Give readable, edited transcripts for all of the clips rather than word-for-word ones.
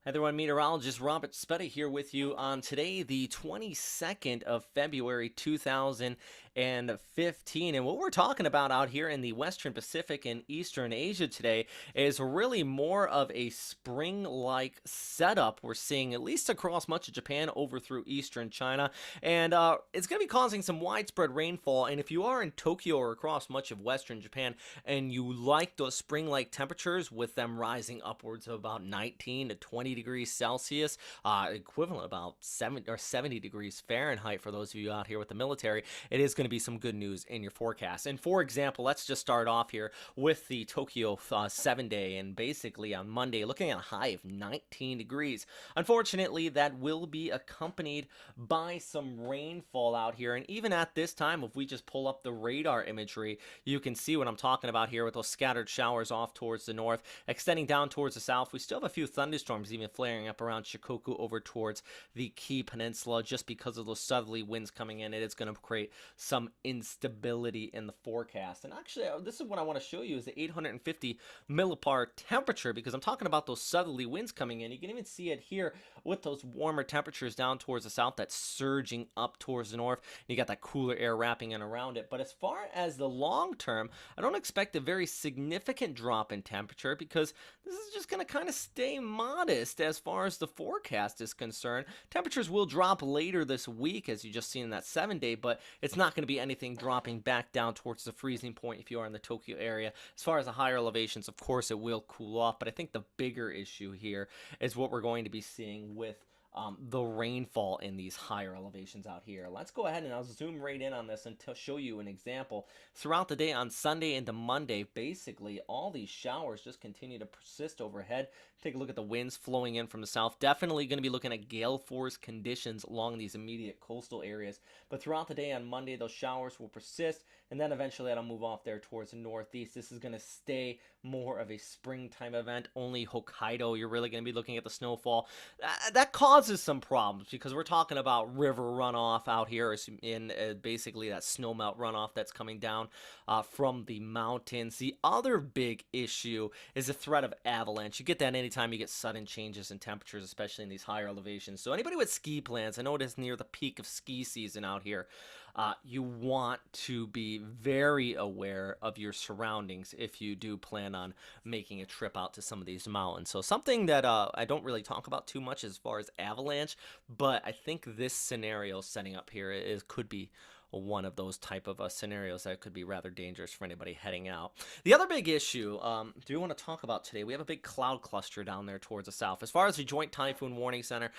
Hi everyone, meteorologist Robert Spetta here with you on today, the 22nd of February 2015. And what we're talking about out here in the Western Pacific and Eastern Asia today is really more of a spring-like setup we're seeing at least across much of Japan over through Eastern China. And it's going to be causing some widespread rainfall. And if you are in Tokyo or across much of Western Japan and you like those spring-like temperatures with them rising upwards of about 19 to 20 degrees Celsius, equivalent about 70 degrees Fahrenheit for those of you out here with the military, it is going to be some good news in your forecast. And for example, let's just start off here with the Tokyo 7-day, and basically on Monday, looking at a high of 19 degrees. Unfortunately, that will be accompanied by some rainfall out here, and even at this time, if we just pull up the radar imagery, you can see what I'm talking about here with those scattered showers off towards the north, extending down towards the south. We still have a few thunderstorms even flaring up around Shikoku over towards the Kii Peninsula just because of those southerly winds coming in. It is going to create some instability in the forecast. And actually, this is what I want to show you is the 850 millipar temperature, because I'm talking about those southerly winds coming in. You can even see it here with those warmer temperatures down towards the south that's surging up towards the north. You got that cooler air wrapping in around it. But as far as the long term, I don't expect a very significant drop in temperature because this is just going to kind of stay modest as far as the forecast is concerned. Temperatures will drop later this week, as you just seen in that 7-day, but it's not going to be anything dropping back down towards the freezing point if you are in the Tokyo area. As far as the higher elevations, of course, it will cool off, but I think the bigger issue here is what we're going to be seeing with the rainfall in these higher elevations out here. Let's go ahead and I'll zoom right in on this and show you an example. Throughout the day on Sunday into Monday, basically all these showers just continue to persist overhead. Take a look at the winds flowing in from the south. Definitely going to be looking at gale force conditions along these immediate coastal areas. But throughout the day on Monday, those showers will persist, and then eventually that'll move off there towards the northeast. This is going to stay more of a springtime event. Only Hokkaido, you're really going to be looking at the snowfall. That causes some problems because we're talking about river runoff out here in basically that snowmelt runoff that's coming down from the mountains. The other big issue is the threat of avalanche. You get that anytime you get sudden changes in temperatures, especially in these higher elevations. So anybody with ski plans, I know it is near the peak of ski season out here. You want to be very aware of your surroundings if you do plan on making a trip out to some of these mountains. So something that I don't really talk about too much as far as avalanche, but I think this scenario setting up here could be one of those type of scenarios that could be rather dangerous for anybody heading out. The other big issue do we want to talk about today, we have a big cloud cluster down there towards the south. As far as the Joint Typhoon Warning Center,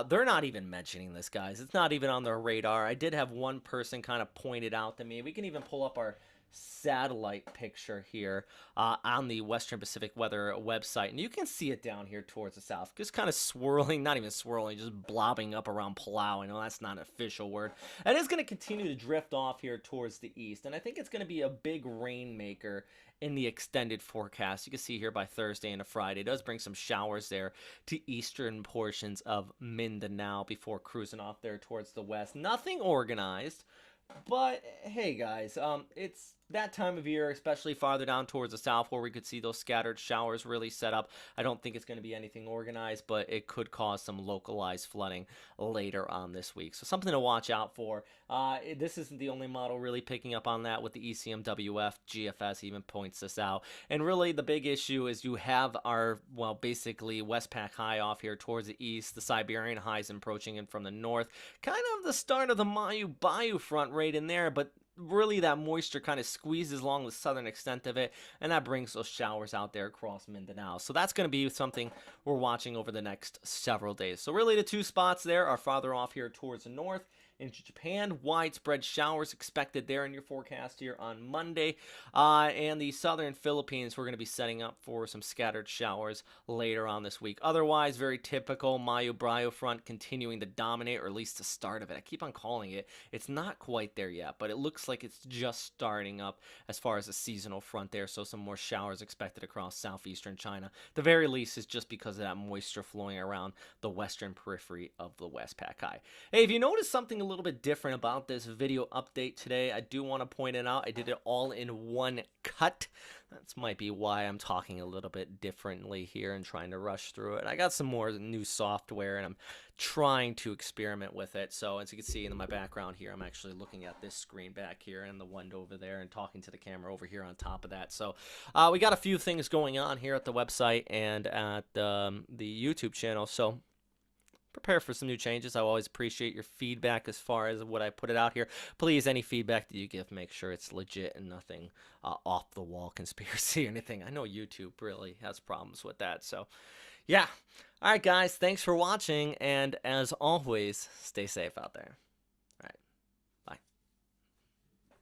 they're not even mentioning this, guys. It's not even on their radar. I did have one person kind of point it out to me. We can even pull up our satellite picture here on the Western Pacific Weather website, and you can see it down here towards the south, just kind of swirling, not even swirling, just blobbing up around Palau. I know that's not an official word. And it's going to continue to drift off here towards the east, and I think it's going to be a big rainmaker in the extended forecast. You can see here by Thursday and Friday, it does bring some showers there to eastern portions of Mindanao before cruising off there towards the west. Nothing organized, but hey guys, it's that time of year, especially farther down towards the south where we could see those scattered showers really set up. I don't think it's going to be anything organized, but it could cause some localized flooding later on this week. So something to watch out for. This isn't the only model really picking up on that with the ECMWF. GFS even points this out. And really the big issue is you have our, well, basically Westpac high off here towards the east, the Siberian highs approaching in from the north. Kind of the start of the Mayu Bayou front right in there, but really that moisture kind of squeezes along the southern extent of it, and that brings those showers out there across Mindanao. So that's going to be something we're watching over the next several days. So really the two spots there are farther off here towards the north into Japan. Widespread showers expected there in your forecast here on Monday. And the southern Philippines, we're going to be setting up for some scattered showers later on this week. Otherwise, very typical Mayu Bryo front continuing to dominate, or at least the start of it. I keep on calling it. It's not quite there yet, but it looks like it's just starting up as far as a seasonal front there. So some more showers expected across southeastern China. The very least is just because of that moisture flowing around the western periphery of the Westpac High. Hey, if you notice something a a little bit different about this video update today. I do want to point it out. I did it all in one cut. That might be why I'm talking a little bit differently here and trying to rush through it. I got some more new software and I'm trying to experiment with it. So as you can see in my background here, I'm actually looking at this screen back here and the one over there and talking to the camera over here on top of that. So we got a few things going on here at the website and at the YouTube channel. So prepare for some new changes. I always appreciate your feedback as far as what I put it out here. Please, any feedback that you give, make sure it's legit and nothing off the wall conspiracy or anything. I know YouTube really has problems with that. So yeah. All right, guys, thanks for watching. And as always, stay safe out there.